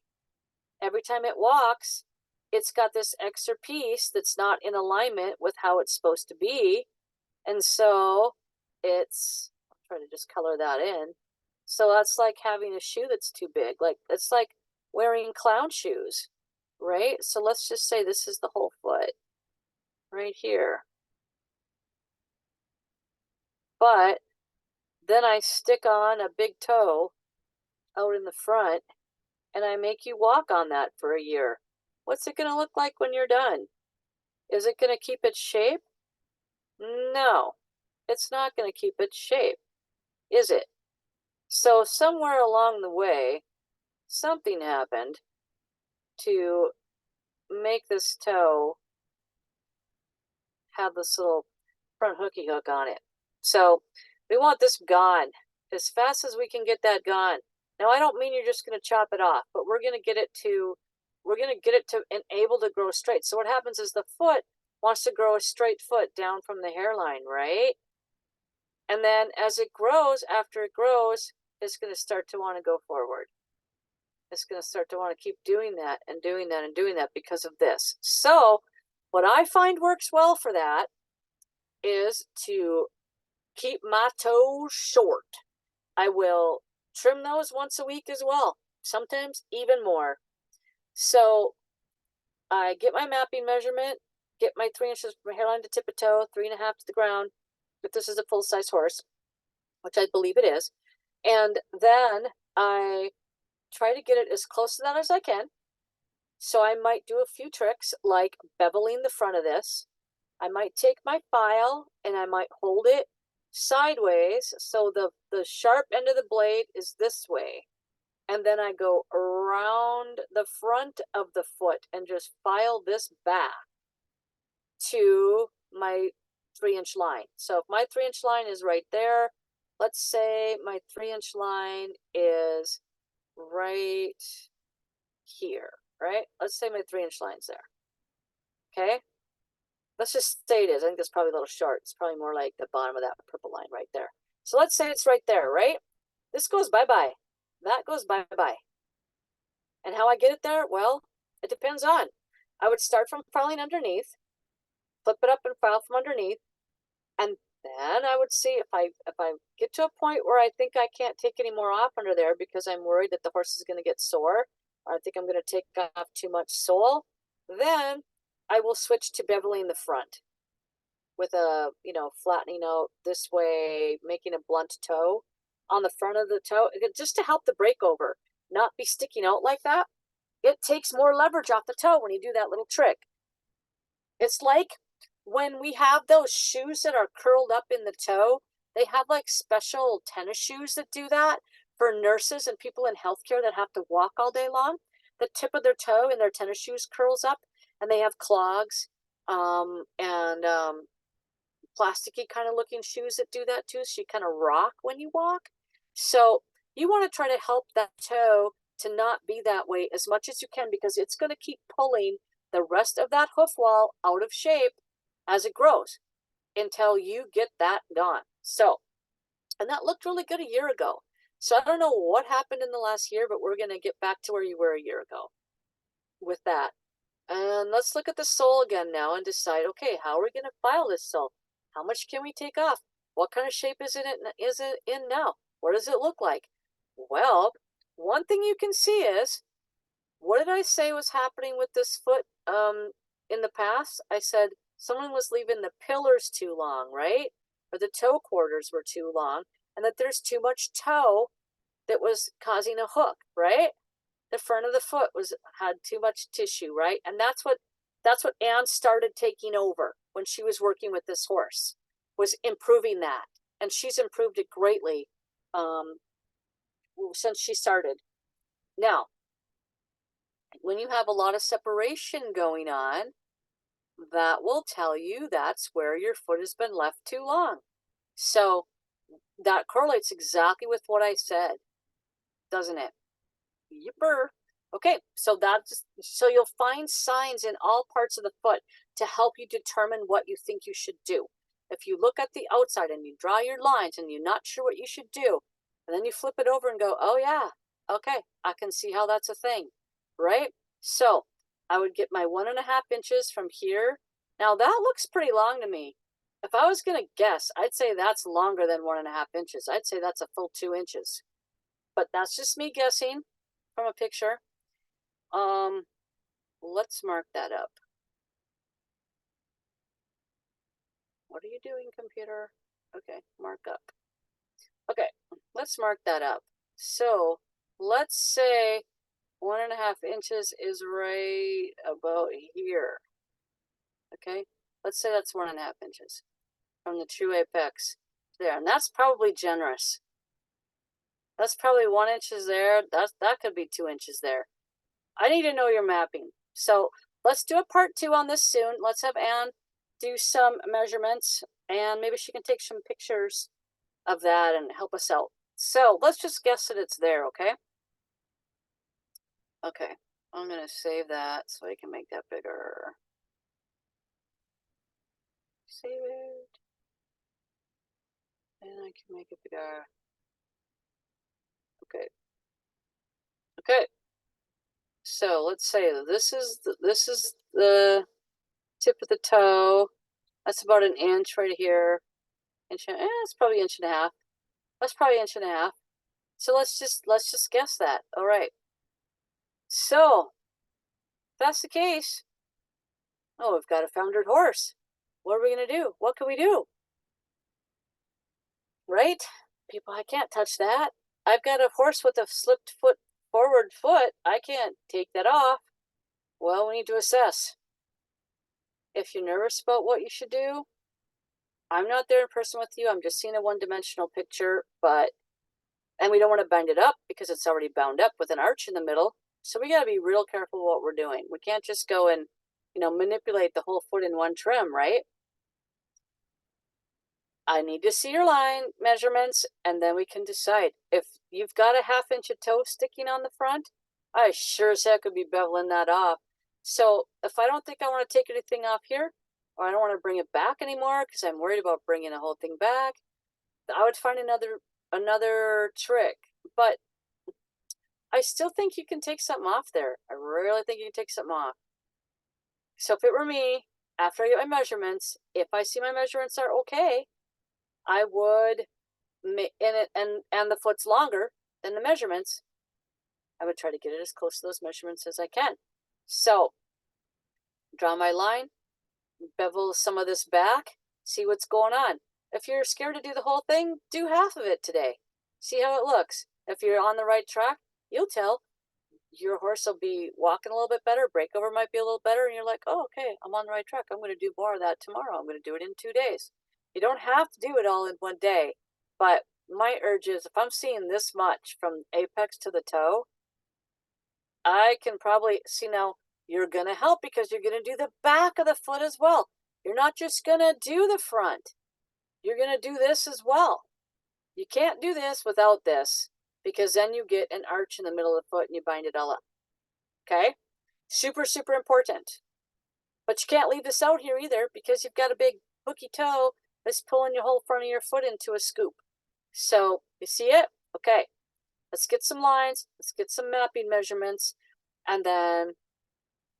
Every time it walks, it's got this extra piece that's not in alignment with how it's supposed to be. And so it's, I'm trying to just color that in. So that's like having a shoe that's too big. Like, it's like wearing clown shoes, right? So let's just say this is the whole foot right here. But then I stick on a big toe out in the front, and I make you walk on that for a year. What's it going to look like when you're done? Is it going to keep its shape? No, it's not going to keep its shape, is it? So somewhere along the way, something happened to make this toe have this little front hooky hook on it. So we want this gone as fast as we can get that gone. Now, I don't mean you're just going to chop it off, but we're going to get it to and able to grow straight. So what happens is the foot wants to grow a straight foot down from the hairline, right? And then as it grows, after it grows, it's going to start to want to go forward. It's going to start to want to keep doing that and doing that and doing that because of this. So what I find works well for that is to keep my toes short. I will trim those once a week as well, sometimes even more. So I get my mapping measurement, get my 3 inches from hairline to tip of toe, 3.5 to the ground, if this is a full-size horse, which I believe it is. And then I try to get it as close to that as I can. So I might do a few tricks like beveling the front of this. I might take my file and I might hold it sideways so the sharp end of the blade is this way. And then I go around the front of the foot and just file this back to my 3-inch line. So if my 3-inch line is right there, let's say my 3-inch line is right here, right? Let's say my 3-inch line's there. Okay. Let's just say it is. I think that's probably a little short. It's probably more like the bottom of that purple line right there. So let's say it's right there, right? This goes bye-bye. That goes bye-bye. And how I get it there? Well, it depends on. I would start from filing underneath, flip it up and file from underneath, and then I would see if I get to a point where I think I can't take any more off under there because I'm worried that the horse is going to get sore, or I think I'm going to take off too much sole, then I will switch to beveling the front with a, flattening out this way, making a blunt toe on the front of the toe, just to help the breakover not be sticking out like that. It takes more leverage off the toe when you do that little trick. It's like when we have those shoes that are curled up in the toe, they have like special tennis shoes that do that for nurses and people in healthcare that have to walk all day long. The tip of their toe in their tennis shoes curls up, and they have clogs and plasticky kind of looking shoes that do that too, so you kind of rock when you walk. So you want to try to help that toe to not be that way as much as you can, because it's going to keep pulling the rest of that hoof wall out of shape as it grows until you get that gone. So, and that looked really good a year ago. So I don't know what happened in the last year, but we're going to get back to where you were a year ago with that. And let's look at the sole again now and decide, okay, how are we going to file this sole? How much can we take off? What kind of shape is it in now? What does it look like? Well, one thing you can see is, what did I say was happening with this foot in the past? I said someone was leaving the pillars too long, right? Or the toe quarters were too long, and that there's too much toe that was causing a hook, right? The front of the foot had too much tissue, right? And that's what Anne started taking over when she was working with this horse, was improving that. And she's improved it greatly since she started. Now, when you have a lot of separation going on, that will tell you that's where your foot has been left too long. So that correlates exactly with what I said, doesn't it? Yipper. Okay, so you'll find signs in all parts of the foot to help you determine what you think you should do. If you look at the outside and you draw your lines and you're not sure what you should do, and then you flip it over and go, oh yeah, okay, I can see how that's a thing, right? So I would get my 1.5 inches from here. Now that looks pretty long to me. If I was going to guess, I'd say that's longer than 1.5 inches. I'd say that's a full 2 inches. But that's just me guessing from a picture. Let's mark that up. What are you doing, computer? Okay, mark up. Okay, let's mark that up. So let's say 1.5 inches is right about here. Okay, let's say that's 1.5 inches from the true apex there, and that's probably generous. That's probably 1 inch there. That could be 2 inches there. I need to know your mapping. So let's do a part 2 on this soon. Let's have Anne do some measurements, and maybe she can take some pictures of that and help us out. So let's just guess that it's there, okay? Okay, I'm going to save that so I can make that bigger. Save it. And I can make it bigger. Okay. Okay. So let's say this is the tip of the toe. That's about 1 inch right here. It's probably inch and a half. That's probably inch and a half. So let's just guess that. All right. So if that's the case, oh, we've got a foundered horse. What are we gonna do? What can we do? Right? People, I can't touch that. I've got a horse with a slipped forward foot. I can't take that off. Well, we need to assess. If you're nervous about what you should do, I'm not there in person with you. I'm just seeing a one-dimensional picture, and we don't want to bind it up because it's already bound up with an arch in the middle. So we got to be real careful what we're doing. We can't just go and, manipulate the whole foot in one trim, right? I need to see your line measurements, and then we can decide. If you've got a 1/2 inch of toe sticking on the front, I sure as heck could be beveling that off. So if I don't think I want to take anything off here, or I don't want to bring it back anymore because I'm worried about bringing the whole thing back, I would find another trick. But I still think you can take something off there. I really think you can take something off. So if it were me, after I get my measurements, if I see my measurements are okay, I would, and the foot's longer than the measurements, I would try to get it as close to those measurements as I can. So draw my line, bevel some of this back, see what's going on. If you're scared to do the whole thing, do half of it today. See how it looks. If you're on the right track, you'll tell. Your horse will be walking a little bit better, breakover might be a little better, and you're like, oh, okay, I'm on the right track. I'm going to do more of that tomorrow. I'm going to do it in 2 days. You don't have to do it all in one day, but my urge is if I'm seeing this much from apex to the toe, I can probably see now you're going to help because you're going to do the back of the foot as well. You're not just going to do the front. You're going to do this as well. You can't do this without this because then you get an arch in the middle of the foot and you bind it all up. Okay? Super, super important. But you can't leave this out here either because you've got a big hooky toe that's pulling your whole front of your foot into a scoop. So, you see it? Okay. Let's get some lines. Let's get some mapping measurements. And then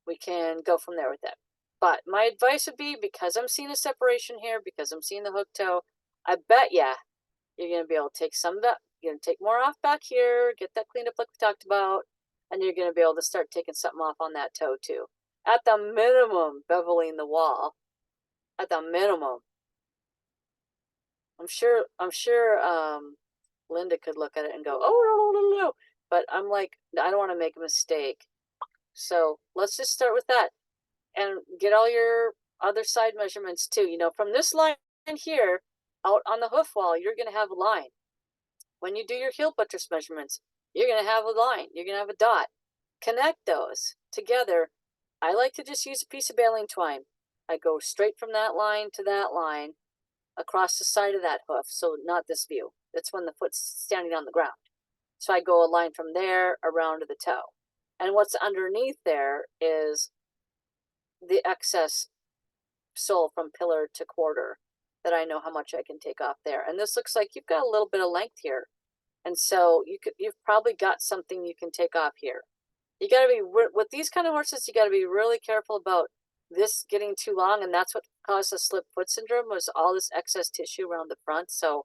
we can go from there with it. But my advice would be, because I'm seeing a separation here, because I'm seeing the hook toe, I bet you're going to be able to take some of that. You're going to take more off back here, get that cleaned up like we talked about, and you're going to be able to start taking something off on that toe too. At the minimum, beveling the wall. At the minimum. I'm sure Linda could look at it and go, oh, no. But I'm like, I don't want to make a mistake. So let's just start with that and get all your other side measurements too. From this line here out on the hoof wall, you're going to have a line. When you do your heel buttress measurements, you're going to have a line. You're going to have a dot. Connect those together. I like to just use a piece of baling twine. I go straight from that line to that line across the side of that hoof. So not this view. That's when the foot's standing on the ground. So I go a line from there around to the toe. And what's underneath there is the excess sole from pillar to quarter that I know how much I can take off there. And this looks like you've got a little bit of length here. And so you've probably got something you can take off here. You got to be, with these kind of horses, you got to be really careful about this getting too long. And that's what caused the slip foot syndrome, was all this excess tissue around the front. So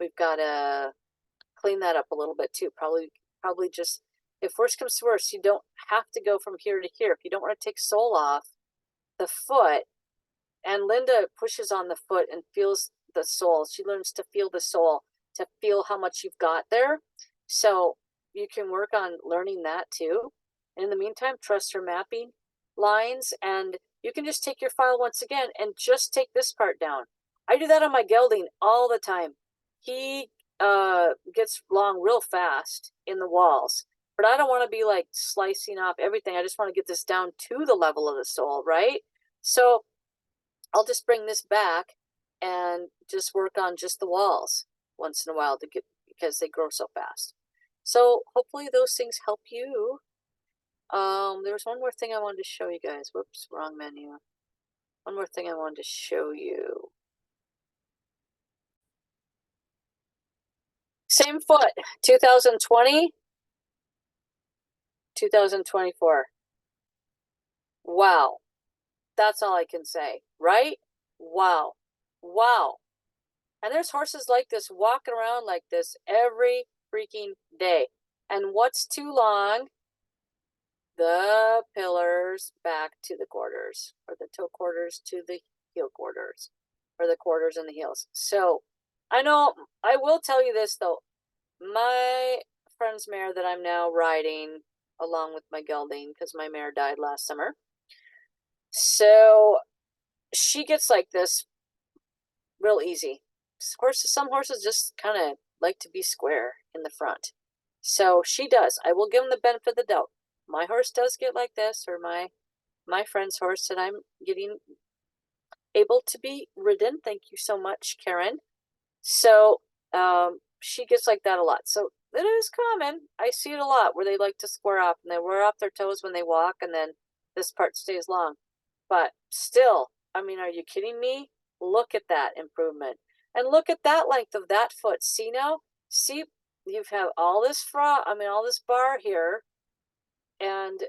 we've got to clean that up a little bit too. Probably just, if worse comes to worse, you don't have to go from here to here. If you don't want to take sole off the foot, and Linda pushes on the foot and feels the sole. She learns to feel the sole, to feel how much you've got there. So you can work on learning that too. And in the meantime, trust her mapping lines, and you can just take your file once again and just take this part down. I do that on my gelding all the time. He gets long real fast in the walls, but I don't want to be like slicing off everything. I just want to get this down to the level of the sole, right? So I'll just bring this back and just work on just the walls once in a while because they grow so fast. So hopefully those things help you. There was one more thing I wanted to show you guys. Whoops, wrong menu. One more thing I wanted to show you. Same foot, 2020, 2024. Wow. That's all I can say, right? Wow. Wow. And there's horses like this walking around like this every freaking day. And what's too long? The pillars back to the quarters, or the toe quarters to the heel quarters, or the quarters and the heels. So I know, I will tell you this though, my friend's mare that I'm now riding along with my gelding, because my mare died last summer, so she gets like this real easy. Horses, some horses just kind of like to be square in the front, so she does. I will give them the benefit of the doubt. My horse does get like this, or my friend's horse that I'm getting able to be ridden. Thank you so much, Karen. So she gets like that a lot. So it is common. I see it a lot where they like to square up and they wear off their toes when they walk, and then this part stays long. But still, I mean, are you kidding me? Look at that improvement. And look at that length of that foot. See now? See, you have all this all this bar here, and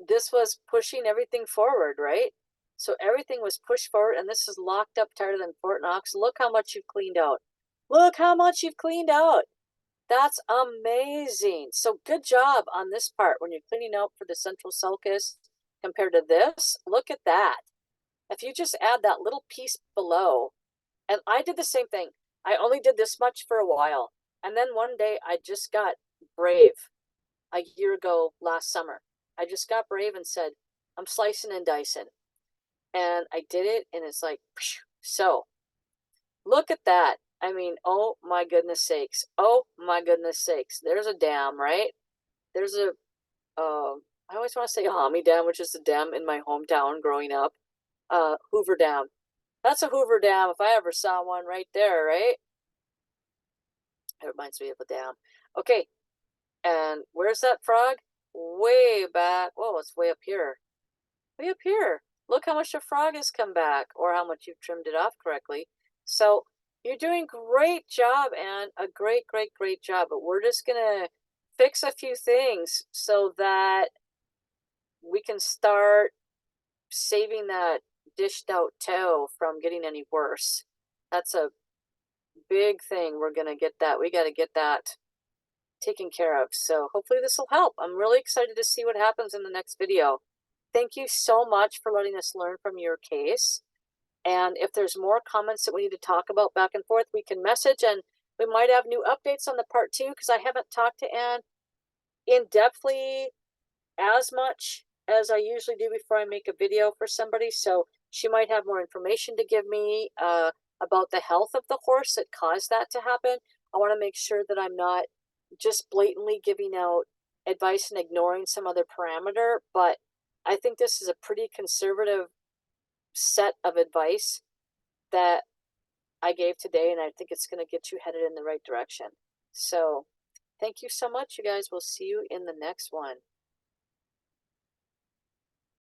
this was pushing everything forward, right? So everything was pushed forward, and this is locked up tighter than Fort Knox. Look how much you've cleaned out. Look how much you've cleaned out. That's amazing. So good job on this part when you're cleaning out for the central sulcus compared to this. Look at that. If you just add that little piece below, and I did the same thing. I only did this much for a while. And then one day I just got brave a year ago last summer. I just got brave and said, I'm slicing and dicing. And I did it, and it's like, so look at that. I mean, oh my goodness sakes. Oh my goodness sakes. There's a dam, right? There's a, I always want to say Hami Dam, which is a dam in my hometown growing up. Hoover Dam. That's a Hoover Dam if I ever saw one right there, right? It reminds me of a dam. Okay, and where's that frog? Way back. Whoa, it's way up here. Way up here. Look how much the frog has come back, or how much you've trimmed it off correctly. So you're doing great job, Anne. A great, great, great job. But we're just gonna fix a few things so that we can start saving that dished out toe from getting any worse. That's a big thing. We're gonna get that. We got to get that taken care of. So hopefully this will help. I'm really excited to see what happens in the next video. Thank you so much for letting us learn from your case. And if there's more comments that we need to talk about back and forth, we can message, and we might have new updates on the part 2, because I haven't talked to Anne in-depthly as much as I usually do before I make a video for somebody. So she might have more information to give me about the health of the horse that caused that to happen. I want to make sure that I'm not just blatantly giving out advice and ignoring some other parameter, but I think this is a pretty conservative set of advice that I gave today, and I think it's going to get you headed in the right direction. So thank you so much, you guys. We'll see you in the next one.